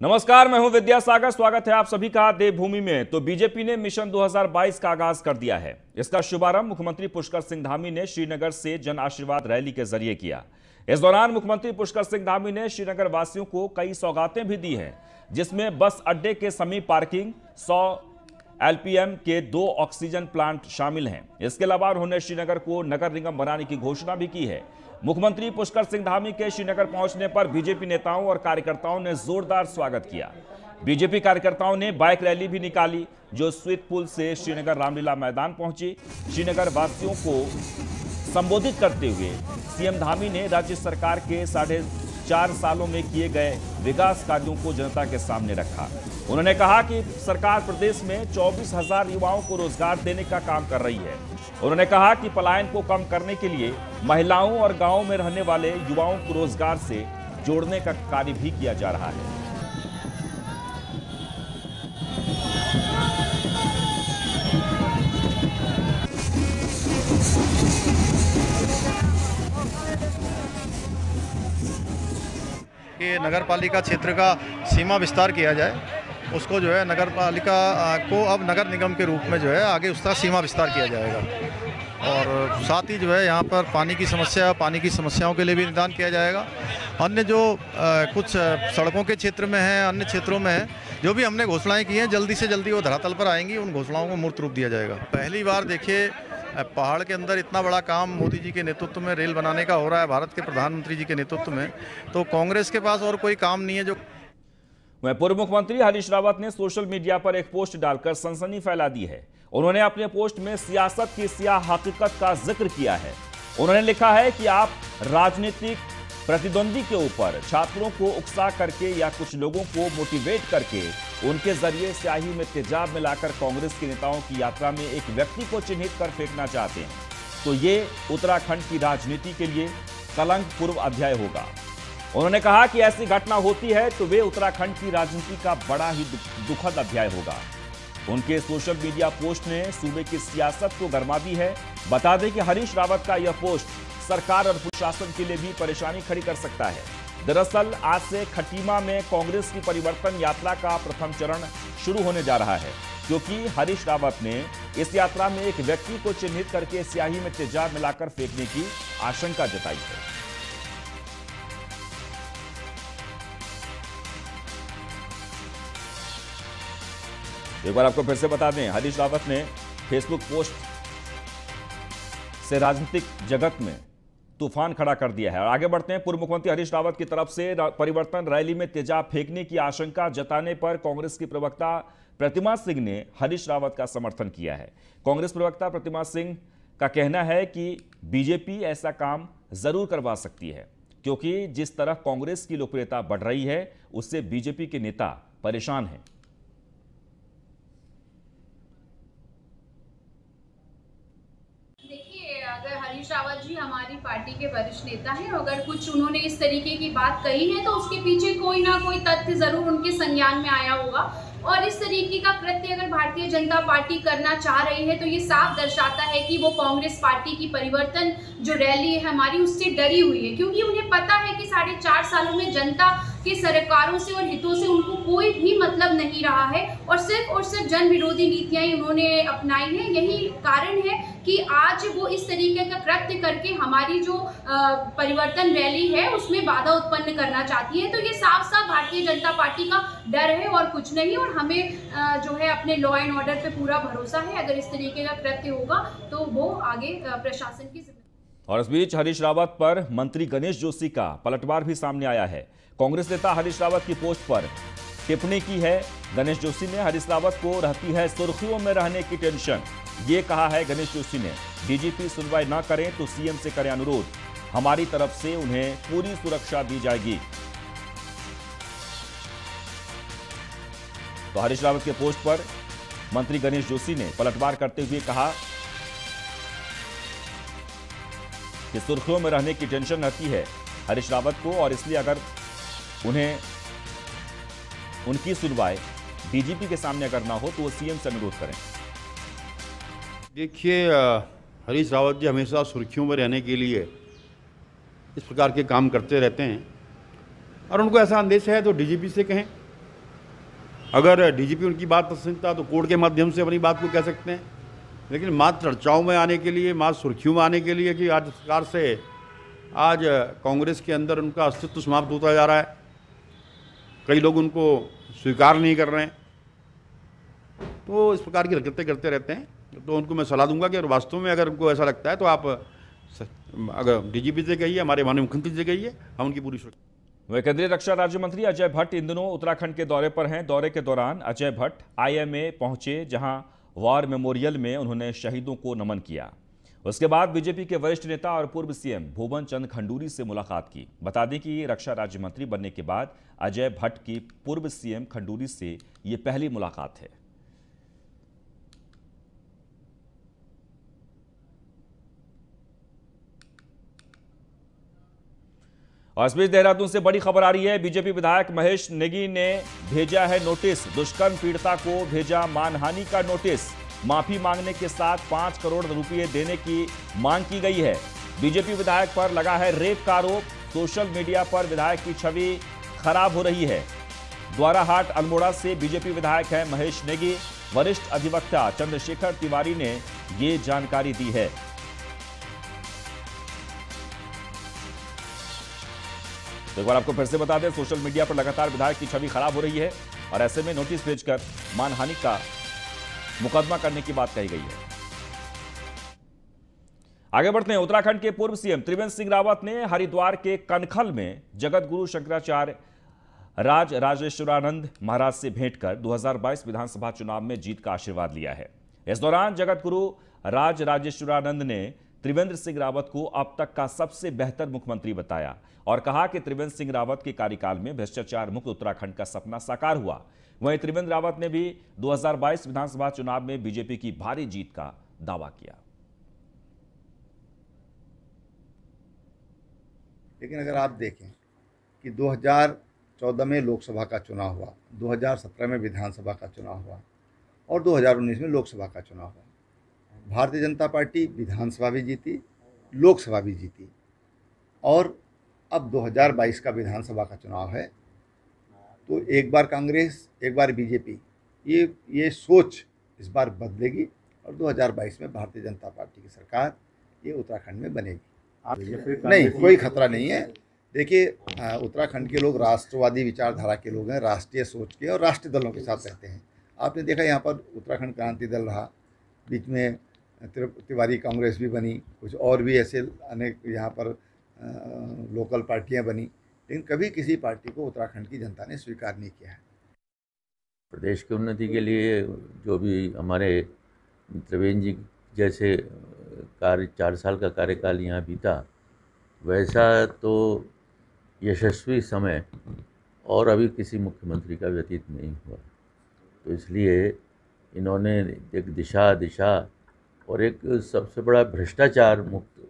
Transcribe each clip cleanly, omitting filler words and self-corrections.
नमस्कार, मैं हूं विद्यासागर। स्वागत है आप सभी का देवभूमि में। तो बीजेपी ने मिशन 2022 का आगाज कर दिया है। इसका शुभारंभ मुख्यमंत्री पुष्कर सिंह धामी ने श्रीनगर से जन आशीर्वाद रैली के जरिए किया। इस दौरान मुख्यमंत्री पुष्कर सिंह धामी ने श्रीनगर वासियों को कई सौगातें भी दी हैं, जिसमें बस अड्डे के समीप पार्किंग, 100 LPM के 2 ऑक्सीजन प्लांट शामिल हैं। इसके अलावा उन्होंने श्रीनगर को नगर निगम बनाने की घोषणा भी की है। मुख्यमंत्री पुष्कर सिंह धामी के श्रीनगर पहुंचने पर बीजेपी नेताओं और कार्यकर्ताओं ने जोरदार स्वागत किया। बीजेपी कार्यकर्ताओं ने बाइक रैली भी निकाली, जो स्विच पुल से श्रीनगर रामलीला मैदान पहुंची। श्रीनगर वासियों को संबोधित करते हुए सीएम धामी ने राज्य सरकार के 4.5 सालों में किए गए विकास कार्यों को जनता के सामने रखा। उन्होंने कहा कि सरकार प्रदेश में 24,000 युवाओं को रोजगार देने का काम कर रही है। उन्होंने कहा कि पलायन को कम करने के लिए महिलाओं और गांवों में रहने वाले युवाओं को रोजगार से जोड़ने का कार्य भी किया जा रहा है। कि नगर पालिका क्षेत्र का सीमा विस्तार किया जाए, उसको जो है नगर पालिका को अब नगर निगम के रूप में जो है आगे उसका सीमा विस्तार किया जाएगा। और साथ ही जो है यहाँ पर पानी की समस्याओं के लिए भी निदान किया जाएगा। अन्य जो कुछ सड़कों के क्षेत्र में है, अन्य क्षेत्रों में है, जो भी हमने घोषणाएं की हैं, जल्दी से जल्दी वो धरातल पर आएंगी। उन घोषणाओं को मूर्त रूप दिया जाएगा। पहली बार देखिए, पहाड़ के अंदर इतना बड़ा काम मोदी जी के नेतृत्व में रेल बनाने का हो रहा है, भारत के प्रधानमंत्री जी के नेतृत्व में। तो कांग्रेस के पास और कोई काम नहीं है। जो वहीं पूर्व मुख्यमंत्री हरीश रावत ने सोशल मीडिया पर एक पोस्ट डालकर सनसनी फैला दी है। उन्होंने अपने पोस्ट में सियासत की स्याह हकीकत का जिक्र किया है। उन्होंने लिखा है कि आप राजनीतिक प्रतिद्वंदी के ऊपर छात्रों को उकसा करके या कुछ लोगों को मोटिवेट करके उनके जरिए स्याही में तेजाब मिलाकर कांग्रेस के नेताओं की यात्रा में एक व्यक्ति को चिन्हित कर फेंकना चाहते हैं, तो ये उत्तराखंड की राजनीति के लिए कलंकपूर्ण अध्याय होगा। उन्होंने कहा कि ऐसी घटना होती है तो वे उत्तराखंड की राजनीति का बड़ा ही दुखद अध्याय होगा। उनके सोशल मीडिया पोस्ट ने सूबे की सियासत को गरमा दी है। बता दें कि हरीश रावत का यह पोस्ट सरकार और प्रशासन के लिए भी परेशानी खड़ी कर सकता है। दरअसल आज से खटीमा में कांग्रेस की परिवर्तन यात्रा का प्रथम चरण शुरू होने जा रहा है, क्योंकि हरीश रावत ने इस यात्रा में एक व्यक्ति को चिन्हित करके स्याही में तेजाब मिलाकर फेंकने की आशंका जताई है। एक बार आपको फिर से बता दें, हरीश रावत ने फेसबुक पोस्ट से राजनीतिक जगत में तूफान खड़ा कर दिया है। और आगे बढ़ते हैं। पूर्व मुख्यमंत्री हरीश रावत की तरफ से परिवर्तन रैली में तेजाब फेंकने की आशंका जताने पर कांग्रेस की प्रवक्ता प्रतिमा सिंह ने हरीश रावत का समर्थन किया है। कांग्रेस प्रवक्ता प्रतिमा सिंह का कहना है कि बीजेपी ऐसा काम जरूर करवा सकती है, क्योंकि जिस तरह कांग्रेस की लोकप्रियता बढ़ रही है उससे बीजेपी के नेता परेशान हैं। हरीश रावत जी हमारी पार्टी के वरिष्ठ नेता हैं। अगर कुछ उन्होंने इस तरीके की बात कही है तो उसके पीछे कोई ना कोई तथ्य जरूर उनके संज्ञान में आया होगा। और इस तरीके का कृत्य अगर भारतीय जनता पार्टी करना चाह रही है तो ये साफ दर्शाता है कि वो कांग्रेस पार्टी की परिवर्तन जो रैली है हमारी, उससे डरी हुई है। क्योंकि उन्हें पता है कि 4.5 सालों में जनता के सरकारों से और हितों से उनको कोई भी मतलब नहीं रहा है और सिर्फ जन विरोधी नीतियां ही उन्होंने अपनाई हैं। यही कारण है कि आज वो इस तरीके का कृत्य करके हमारी जो परिवर्तन रैली है उसमें बाधा उत्पन्न करना चाहती है। तो ये साफ साफ भारतीय जनता पार्टी का डर है और कुछ नहीं। और हमें जो है अपने लॉ एंड ऑर्डर पे पूरा भरोसा है। अगर इस तरीके का कृत्य होगा तो वो आगे प्रशासन की। और इस बीच हरीश रावत पर मंत्री गणेश जोशी का पलटवार भी सामने आया है। कांग्रेस नेता हरीश रावत की पोस्ट पर टिप्पणी की है गणेश जोशी ने। हरीश रावत को रहती है सुर्खियों में रहने की टेंशन, ये कहा है गणेश जोशी ने। डीजीपी सुनवाई न करें तो सीएम से करें अनुरोध, हमारी तरफ से उन्हें पूरी सुरक्षा दी जाएगी। तो हरीश रावत के पोस्ट पर मंत्री गणेश जोशी ने पलटवार करते हुए कहा कि सुर्खियों में रहने की टेंशन रहती है हरीश रावत को, और इसलिए अगर उन्हें उनकी सुनवाई डीजीपी के सामने अगर ना हो तो वो सीएम से अनुरोध करें। देखिए, हरीश रावत जी हमेशा सुर्खियों में रहने के लिए इस प्रकार के काम करते रहते हैं और उनको ऐसा आदेश है तो डीजीपी से कहें अगर डीजीपी उनकी बात पसंद था तो कोर्ट के माध्यम से अपनी बात को कह सकते हैं, लेकिन मात्र चर्चाओं में आने के लिए, मात्र सुर्खियों में आने के लिए कि राज्य सरकार से आज कांग्रेस के अंदर उनका अस्तित्व समाप्त होता जा रहा है, कई लोग उनको स्वीकार नहीं कर रहे हैं, तो इस प्रकार की हरकतें करते रहते हैं। तो उनको मैं सलाह दूंगा कि अगर वास्तव में अगर उनको ऐसा लगता है तो आप अगर डीजीपी से कहिए, हमारे माननीय मुख्यमंत्री से कहिए, हम उनकी पूरी सुरक्षा। वह केंद्रीय रक्षा राज्य मंत्री अजय भट्ट इन दिनों उत्तराखंड के दौरे पर हैं। दौरे के दौरान अजय भट्ट IMA पहुंचे, जहां वॉर मेमोरियल में उन्होंने शहीदों को नमन किया। उसके बाद बीजेपी के वरिष्ठ नेता और पूर्व CM भुवन चंद खंडूरी से मुलाकात की। बता दें कि रक्षा राज्य मंत्री बनने के बाद अजय भट्ट की पूर्व CM खंडूरी से ये पहली मुलाकात है। और इस बीच देहरादून से बड़ी खबर आ रही है। बीजेपी विधायक महेश नेगी ने भेजा है नोटिस। दुष्कर्म पीड़िता को भेजा मानहानि का नोटिस। माफी मांगने के साथ 5 करोड़ रुपए देने की मांग की गई है। बीजेपी विधायक पर लगा है रेप का आरोप। सोशल मीडिया पर विधायक की छवि खराब हो रही है। द्वाराहाट अल्मोड़ा से बीजेपी विधायक है महेश नेगी। वरिष्ठ अधिवक्ता चंद्रशेखर तिवारी ने ये जानकारी दी है। तो एक बार आपको फिर से बता दें, सोशल मीडिया पर लगातार विधायक की छवि खराब हो रही है और ऐसे में नोटिस भेजकर मानहानि का मुकदमा करने की बात कही गई है। आगे बढ़ते हैं। उत्तराखंड के पूर्व CM त्रिवेंद्र सिंह रावत ने हरिद्वार के कनखल में जगत गुरु शंकराचार्य राज राजेश्वरानंद महाराज से भेंट कर 2022 विधानसभा चुनाव में जीत का आशीर्वाद लिया है। इस दौरान जगत गुरु राज राजेश्वरानंद ने त्रिवेंद्र सिंह रावत को अब तक का सबसे बेहतर मुख्यमंत्री बताया और कहा कि त्रिवेंद्र सिंह रावत के कार्यकाल में भ्रष्टाचार मुक्त उत्तराखंड का सपना साकार हुआ। वहीं त्रिवेंद्र रावत ने भी 2022 विधानसभा चुनाव में बीजेपी की भारी जीत का दावा किया। लेकिन अगर आप देखें कि 2014 में लोकसभा का चुनाव हुआ, 2017 में विधानसभा का चुनाव हुआ और 2019 में लोकसभा का चुनाव हुआ। भारतीय जनता पार्टी विधानसभा भी जीती, लोकसभा भी जीती और अब 2022 का विधानसभा का चुनाव है तो एक बार कांग्रेस, एक बार बीजेपी, ये सोच इस बार बदलेगी और 2022 में भारतीय जनता पार्टी की सरकार ये उत्तराखंड में बनेगी। नहीं, कोई खतरा नहीं है। देखिए, उत्तराखंड के लोग राष्ट्रवादी विचारधारा के लोग हैं, राष्ट्रीय सोच के और राष्ट्रीय दलों के साथ रहते हैं। आपने देखा यहाँ पर उत्तराखंड क्रांति दल रहा, बीच में तिवारी कांग्रेस भी बनी, कुछ और भी ऐसे अनेक यहाँ पर लोकल पार्टियाँ बनी, लेकिन कभी किसी पार्टी को उत्तराखंड की जनता ने स्वीकार नहीं किया है। प्रदेश की उन्नति के लिए जो भी हमारे त्रिवेंद्र जी जैसे 4 साल का कार्यकाल यहाँ बीता, वैसा तो यशस्वी समय और अभी किसी मुख्यमंत्री का व्यतीत नहीं हुआ। तो इसलिए इन्होंने एक दिशा और एक सबसे बड़ा भ्रष्टाचार मुक्त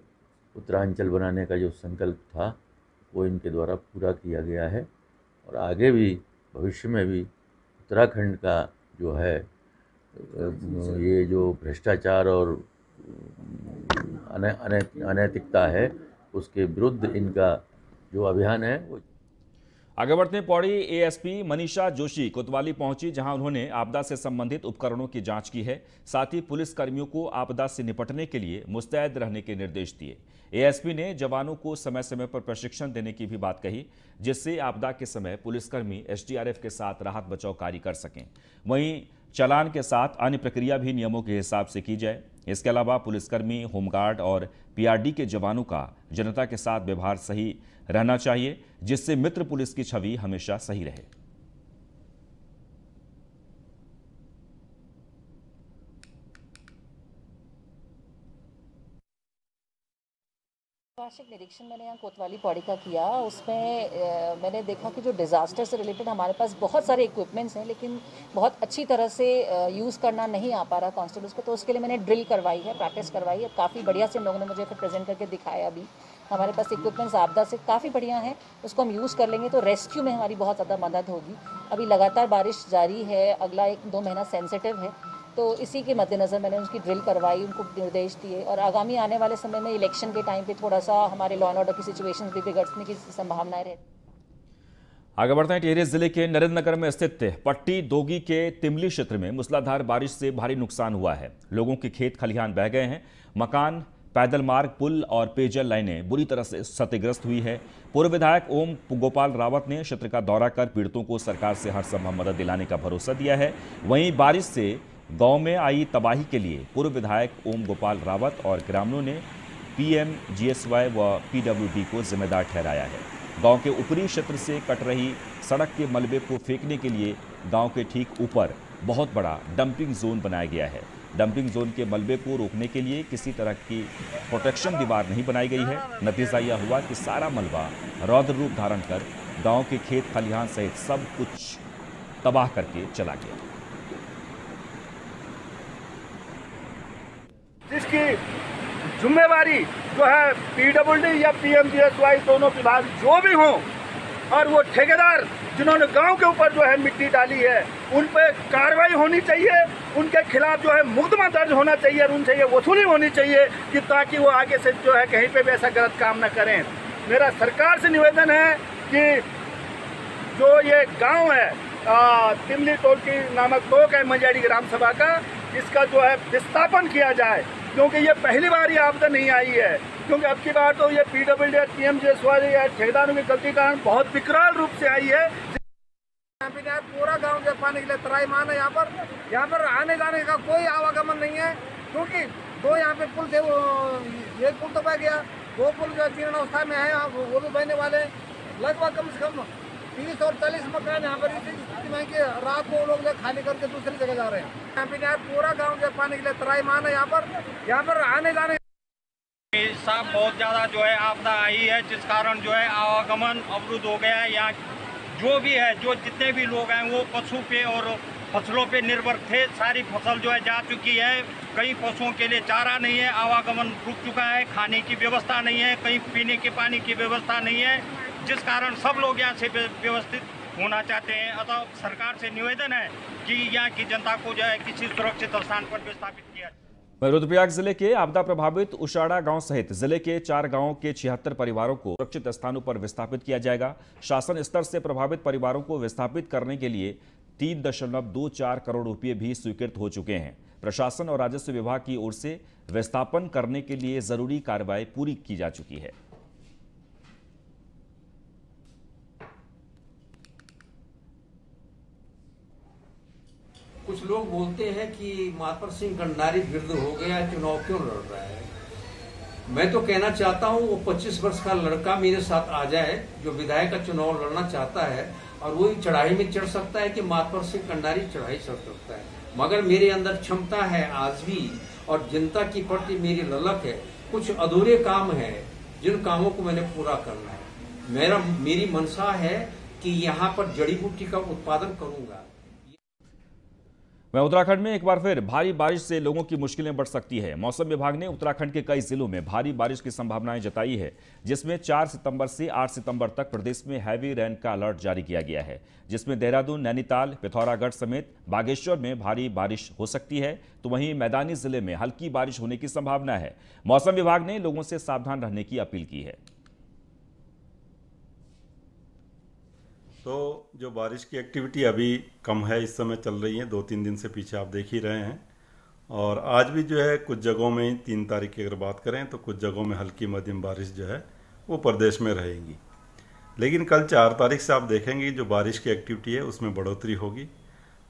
उत्तरांचल बनाने का जो संकल्प था वो इनके द्वारा पूरा किया गया है और आगे भी भविष्य में भी उत्तराखंड का जो है ये जो भ्रष्टाचार और अनैतिकता है उसके विरुद्ध इनका जो अभियान है वो। आगे बढ़ते हैं। पौड़ी ASP मनीषा जोशी कोतवाली पहुंची, जहां उन्होंने आपदा से संबंधित उपकरणों की जांच की है। साथ ही पुलिस कर्मियों को आपदा से निपटने के लिए मुस्तैद रहने के निर्देश दिए। ASP ने जवानों को समय समय पर प्रशिक्षण देने की भी बात कही, जिससे आपदा के समय पुलिसकर्मी SDRF के साथ राहत बचाव कार्य कर सकें। वहीं चालान के साथ अन्य प्रक्रिया भी नियमों के हिसाब से की जाए। इसके अलावा पुलिसकर्मी, होमगार्ड और PRD के जवानों का जनता के साथ व्यवहार सही रहना चाहिए, जिससे मित्र पुलिस की छवि हमेशा सही रहे। वार्षिक निरीक्षण मैंने यहाँ कोतवाली पौड़ी का किया। उसमें मैंने देखा कि जो डिज़ास्टर से रिलेटेड हमारे पास बहुत सारे इक्विपमेंट्स हैं, लेकिन बहुत अच्छी तरह से यूज़ करना नहीं आ पा रहा कांस्टेबल्स को। तो उसके लिए मैंने ड्रिल करवाई है, प्रैक्टिस करवाई है। काफ़ी बढ़िया से लोगों ने मुझे फिर प्रेजेंट करके दिखाया भी। हमारे पास इक्विपमेंट्स आपदा से काफ़ी बढ़िया हैं, उसको हम यूज़ कर लेंगे तो रेस्क्यू में हमारी बहुत ज़्यादा मदद होगी। अभी लगातार बारिश जारी है, अगला 1-2 महीना सेंसिटिव है, तो इसी के मद्देनज़र मैंने उसकी ड्रिल करवाई, उनको निर्देश दिए। और आगामी आने वाले समय में इलेक्शन के टाइम पे थोड़ा सा हमारे लॉ एंड ऑर्डर की सिचुएशंस भी बिगड़ने की संभावनाएं रहती। आगे बढ़ते हैं। टिहरी जिले के नरेंद्र नगर में स्थित पट्टी दोगी के तिमली क्षेत्र में मूसलाधार बारिश से भारी नुकसान हुआ है। लोगों के खेत खलिहान बह गए हैं। मकान, पैदल मार्ग, पुल और पेयजल लाइनें बुरी तरह से क्षतिग्रस्त हुई है। पूर्व विधायक ओम गोपाल रावत ने क्षेत्र का दौरा कर पीड़ितों को सरकार से हर संभव मदद दिलाने का भरोसा दिया है। वहीं बारिश से गांव में आई तबाही के लिए पूर्व विधायक ओम गोपाल रावत और ग्रामीणों ने PMGSY व PWD को जिम्मेदार ठहराया है। गांव के ऊपरी क्षेत्र से कट रही सड़क के मलबे को फेंकने के लिए गांव के ठीक ऊपर बहुत बड़ा डंपिंग जोन बनाया गया है। डंपिंग जोन के मलबे को रोकने के लिए किसी तरह की प्रोटेक्शन दीवार नहीं बनाई गई है। नतीजा यह हुआ कि सारा मलबा रौद्र रूप धारण कर गांव के खेत खलिहान सहित सब कुछ तबाह करके चला गया। जिसकी जिम्मेवारी जो है PWD या PMGSY दोनों विभाग जो भी हों, और वो ठेकेदार जिन्होंने गांव के ऊपर जो है मिट्टी डाली है उन पे कार्रवाई होनी चाहिए। उनके खिलाफ जो है मुकदमा दर्ज होना चाहिए और उनसे ये वसूली होनी चाहिए कि ताकि वो आगे से जो है कहीं पे भी ऐसा गलत काम न करें। मेरा सरकार से निवेदन है कि जो ये गांव है तिमली टोलकी नामक टोक है मंजाड़ी ग्राम सभा का, इसका जो है विस्थापन किया जाए, क्योंकि ये पहली बार ये आपदा नहीं आई है। क्योंकि अब की बार तो ये PWD या PMGSY या ठेकेदारों की गलती का कारण बहुत विकराल रूप से आई है। पूरा गांव के पानी के लिए त्राईमान है। यहाँ पर आने जाने का कोई आवागमन नहीं है, क्योंकि दो यहाँ पे पुल थे, वो एक पुल तो बह गया, दो पुल जो जीर्ण अवस्था में है वो भी बहने वाले। लगभग कम से कम 30 और 40 मकान यहाँ पर इसी स्थिति में कि रात को लोग खाली करके दूसरी जगह जा रहे हैं। यहाँ पे पूरा गांव के पानी के लिए त्राईमान है। यहाँ पर आने जाने साहब बहुत ज़्यादा जो है आपदा आई है, जिस कारण जो है आवागमन अवरुद्ध हो गया है। यहाँ जो भी है, जो जितने भी लोग हैं वो पशु पे और फसलों पे निर्भर थे। सारी फसल जो है जा चुकी है। कई पशुओं के लिए चारा नहीं है, आवागमन रुक चुका है, खाने की व्यवस्था नहीं है, कहीं पीने के पानी की व्यवस्था नहीं है, जिस कारण सब लोग यहाँ से व्यवस्थित होना चाहते हैं। अतः सरकार से निवेदन है कि यहाँ की जनता को जो है किसी सुरक्षित स्थान पर विस्थापित किया जाए। रुद्रप्रयाग जिले के आपदा प्रभावित उशाड़ा गांव सहित जिले के 4 गांवों के 76 परिवारों को सुरक्षित स्थानों पर विस्थापित किया जाएगा। शासन स्तर से प्रभावित परिवारों को विस्थापित करने के लिए 3.24 करोड़ रुपए भी स्वीकृत हो चुके हैं। प्रशासन और राजस्व विभाग की ओर से विस्थापन करने के लिए जरूरी कार्रवाई पूरी की जा चुकी है। कुछ लोग बोलते हैं कि मातवर सिंह गंडारी वृद्ध हो गया, चुनाव क्यों लड़ रहा है। मैं तो कहना चाहता हूं वो 25 वर्ष का लड़का मेरे साथ आ जाए जो विधायक का चुनाव लड़ना चाहता है, और वो चढ़ाई में चढ़ सकता है कि मातवर सिंह गंडारी चढ़ाई चढ़ सकता है। मगर मेरे अंदर क्षमता है आज भी, और जनता की प्रति मेरी ललक है। कुछ अधूरे काम है जिन कामों को मैंने पूरा करना है। मेरी मंशा है कि यहाँ पर जड़ी बूटी का उत्पादन करूंगा। वहीं उत्तराखंड में एक बार फिर भारी बारिश से लोगों की मुश्किलें बढ़ सकती है। मौसम विभाग ने उत्तराखंड के कई जिलों में भारी बारिश की संभावनाएं जताई है, जिसमें 4 सितंबर से 8 सितंबर तक प्रदेश में हैवी रेन का अलर्ट जारी किया गया है, जिसमें देहरादून, नैनीताल, पिथौरागढ़ समेत बागेश्वर में भारी बारिश हो सकती है, तो वहीं मैदानी जिले में हल्की बारिश होने की संभावना है। मौसम विभाग ने लोगों से सावधान रहने की अपील की है। तो जो बारिश की एक्टिविटी अभी कम है, इस समय चल रही है, 2-3 दिन से पीछे आप देख ही रहे हैं। और आज भी जो है कुछ जगहों में 3 तारीख की अगर बात करें तो कुछ जगहों में हल्की मध्यम बारिश जो है वो प्रदेश में रहेगी। लेकिन कल 4 तारीख से आप देखेंगे जो बारिश की एक्टिविटी है उसमें बढ़ोतरी होगी।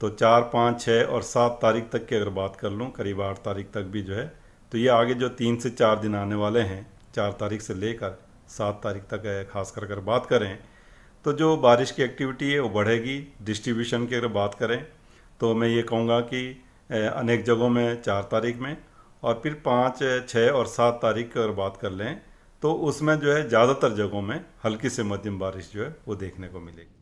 तो 4, 5, 6 और 7 तारीख तक की अगर बात कर लूँ, करीब 8 तारीख तक भी जो है, तो ये आगे जो 3 से 4 दिन आने वाले हैं, 4 तारीख से लेकर 7 तारीख तक खासकर अगर बात करें तो जो बारिश की एक्टिविटी है वो बढ़ेगी। डिस्ट्रीब्यूशन की अगर बात करें तो मैं ये कहूँगा कि अनेक जगहों में 4 तारीख में, और फिर 5, 6 और 7 तारीख की अगर बात कर लें तो उसमें जो है ज़्यादातर जगहों में हल्की से मध्यम बारिश जो है वो देखने को मिलेगी।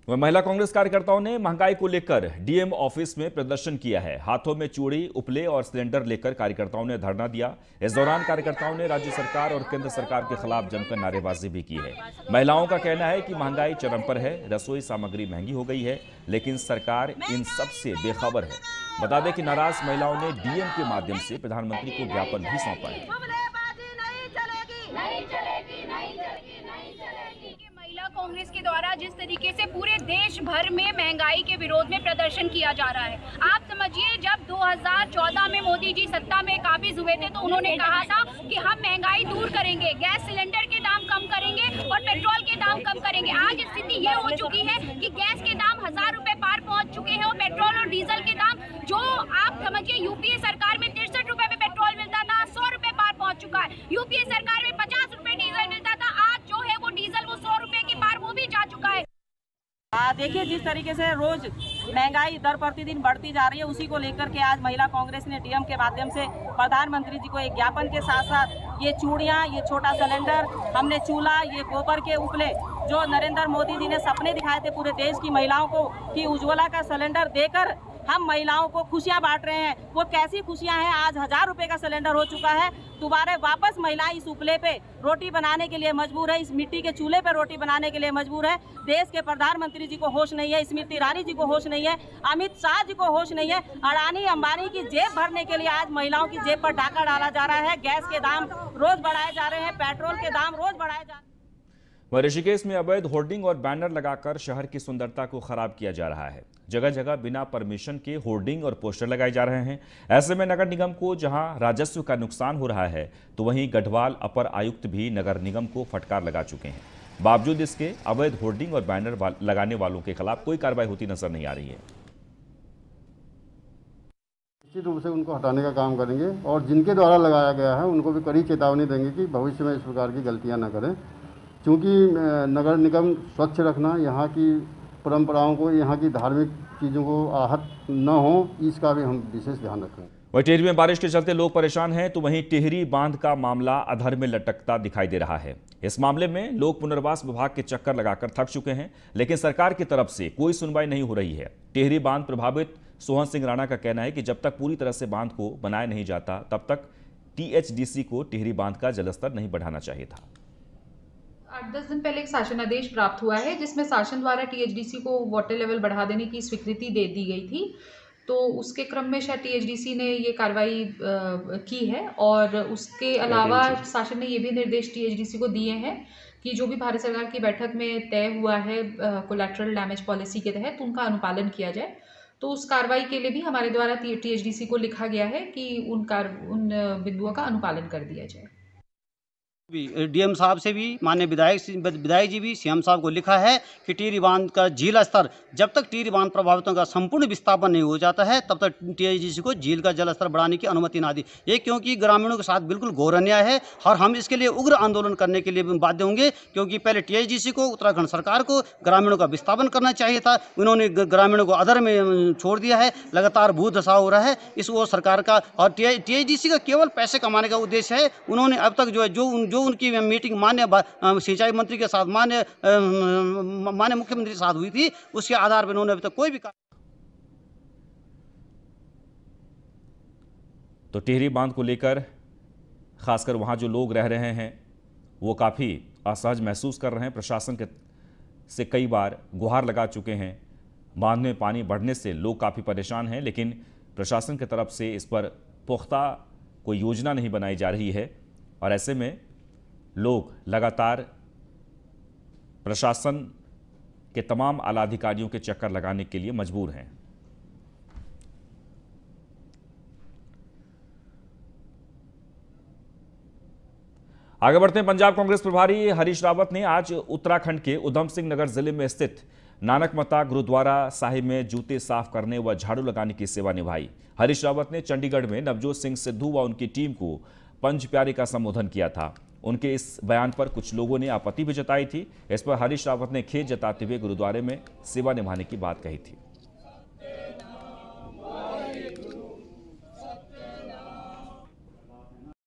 वह महिला कांग्रेस कार्यकर्ताओं ने महंगाई को लेकर डीएम ऑफिस में प्रदर्शन किया है। हाथों में चूड़ी, उपले और सिलेंडर लेकर कार्यकर्ताओं ने धरना दिया। इस दौरान कार्यकर्ताओं ने राज्य सरकार और केंद्र सरकार के खिलाफ जमकर नारेबाजी भी की है। महिलाओं का कहना है कि महंगाई चरम पर है, रसोई सामग्री महंगी हो गई है, लेकिन सरकार इन सब से बेखबर है। बता दें कि नाराज महिलाओं ने डीएम के माध्यम से प्रधानमंत्री को ज्ञापन भी सौंपा है। कांग्रेस के द्वारा जिस तरीके से पूरे देश भर में महंगाई के विरोध में प्रदर्शन किया जा रहा है। आप समझिए, जब 2014 में मोदी जी सत्ता में काबिज हुए थे तो उन्होंने कहा था कि हम महंगाई दूर करेंगे, गैस सिलेंडर के दाम कम करेंगे और पेट्रोल के दाम कम करेंगे। आज स्थिति ये हो चुकी है कि गैस के दाम 1000 रुपए पार पहुंच चुके हैं और पेट्रोल और डीजल के दाम, जो आप समझिए यूपीए सरकार में 63 रुपए में पेट्रोल मिलता था, 100 रुपए पार पहुंच चुका है। यूपीए सरकार में 50 रुपए डीजल मिलता था, आज जो है वो डीजल वो 100 रुपए के पार वो भी जा चुका है। देखिए, जिस तरीके से रोज महंगाई दर प्रतिदिन बढ़ती जा रही है, उसी को लेकर के आज महिला कांग्रेस ने डीएम के माध्यम से प्रधानमंत्री जी को एक ज्ञापन के साथ साथ ये चूड़ियाँ, ये छोटा सिलेंडर, हमने चूल्हा, ये गोबर के उपले जो नरेंद्र मोदी जी ने सपने दिखाए थे पूरे देश की महिलाओं को कि उज्ज्वला का सिलेंडर देकर हम महिलाओं को खुशियां बांट रहे हैं। वो कैसी खुशियां हैं, आज 1000 रुपए का सिलेंडर हो चुका है। दोबारा वापस महिलाएं इस उपले पे रोटी बनाने के लिए मजबूर है, इस मिट्टी के चूल्हे पे रोटी बनाने के लिए मजबूर है। देश के प्रधानमंत्री जी को होश नहीं है, स्मृति ईरानी जी को होश नहीं है, अमित शाह जी को होश नहीं है। अडानी अंबानी की जेब भरने के लिए आज महिलाओं की जेब पर डाका डाला जा रहा है। गैस के दाम रोज बढ़ाए जा रहे हैं, पेट्रोल के दाम रोज बढ़ाए जा रहे हैं। ऋषिकेश में अवैध होर्डिंग और बैनर लगाकर शहर की सुंदरता को खराब किया जा रहा है। जगह जगह बिना परमिशन के होर्डिंग और पोस्टर लगाए जा रहे हैं। ऐसे में नगर निगम को जहां राजस्व का नुकसान हो रहा है, तो वहीं गढ़वाल अपर आयुक्त भी नगर निगम को फटकार लगा चुके हैं। बावजूद इसके अवैध होर्डिंग और बैनर लगाने वालों के खिलाफ कोई कार्रवाई होती नजर नहीं आ रही है। निश्चित रूप से उनको हटाने का काम करेंगे और जिनके द्वारा लगाया गया है उनको भी कड़ी चेतावनी देंगे कि भविष्य में इस प्रकार की गलतियां न करें। क्योंकि नगर निगम स्वच्छ रखना, यहाँ की परंपराओं को, यहाँ की धार्मिक चीज़ों को आहत न हो, इसका भी हम विशेष ध्यान रखें। वहीं टिहरी में बारिश के चलते लोग परेशान हैं, तो वहीं टिहरी बांध का मामला अधर में लटकता दिखाई दे रहा है। इस मामले में लोग पुनर्वास विभाग के चक्कर लगाकर थक चुके हैं, लेकिन सरकार की तरफ से कोई सुनवाई नहीं हो रही है। टिहरी बांध प्रभावित सोहन सिंह राणा का कहना है कि जब तक पूरी तरह से बांध को बनाया नहीं जाता, तब तक टीएचडीसी को टिहरी बांध का जलस्तर नहीं बढ़ाना चाहिए था। 8-10 दिन पहले एक शासन आदेश प्राप्त हुआ है जिसमें शासन द्वारा टीएचडीसी को वाटर लेवल बढ़ा देने की स्वीकृति दे दी गई थी। तो उसके क्रम में शायद टीएचडीसी ने ये कार्रवाई की है और उसके अलावा शासन ने ये भी निर्देश टीएचडीसी को दिए हैं कि जो भी भारत सरकार की बैठक में तय हुआ है कोलैटरल डैमेज पॉलिसी के तहत, उनका अनुपालन किया जाए। तो उस कार्रवाई के लिए भी हमारे द्वारा टीएचडीसी को लिखा गया है कि उन बिंदुओं का अनुपालन कर दिया जाए। डीएम साहब से भी, माननीय विधायक जी भी सीएम साहब को लिखा है कि टिहरी बांध का झील स्तर, जब तक टिहरी बांध प्रभावितों का संपूर्ण विस्थापन नहीं हो जाता है, तब तक टीएचडीसी को झील का जल स्तर बढ़ाने की अनुमति ना दी। ये क्योंकि ग्रामीणों के साथ बिल्कुल घोर अन्याय है और हम इसके लिए उग्र आंदोलन करने के लिए बाध्य होंगे। क्योंकि पहले टीएचडीसी को, उत्तराखंड सरकार को ग्रामीणों का विस्थापन करना चाहिए था, उन्होंने ग्रामीणों को अधर में छोड़ दिया है। लगातार भूदशा हो रहा है इस वो सरकार का, और टीएचडीसी का केवल पैसे कमाने का उद्देश्य है। उन्होंने अब तक जो उनकी मीटिंग माननीय सिंचाई मंत्री के साथ, माननीय मुख्यमंत्री के साथ हुई थी, उसके आधार पर उन्होंने अभी तक कोई भी। तो टिहरी बांध को लेकर खासकर वहां जो लोग रह रहे हैं वो काफ़ी असहज महसूस कर रहे हैं। प्रशासन से कई बार गुहार लगा चुके हैं। बांध में पानी बढ़ने से लोग काफ़ी परेशान हैं, लेकिन प्रशासन की तरफ से इस पर पुख्ता कोई योजना नहीं बनाई जा रही है और ऐसे में लोग लगातार प्रशासन के तमाम आला अधिकारियों के चक्कर लगाने के लिए मजबूर हैं। आगे बढ़ते हैं। पंजाब कांग्रेस प्रभारी हरीश रावत ने आज उत्तराखंड के उधम सिंह नगर जिले में स्थित नानकमता गुरुद्वारा साहिब में जूते साफ करने व झाड़ू लगाने की सेवा निभाई। हरीश रावत ने चंडीगढ़ में नवजोत सिंह सिद्धू व उनकी टीम को पंज प्यारे का संबोधन किया था। उनके इस बयान पर कुछ लोगों ने आपत्ति भी जताई थी। इस पर हरीश रावत ने खेद जताते हुए गुरुद्वारे में सेवा निभाने की बात कही थी।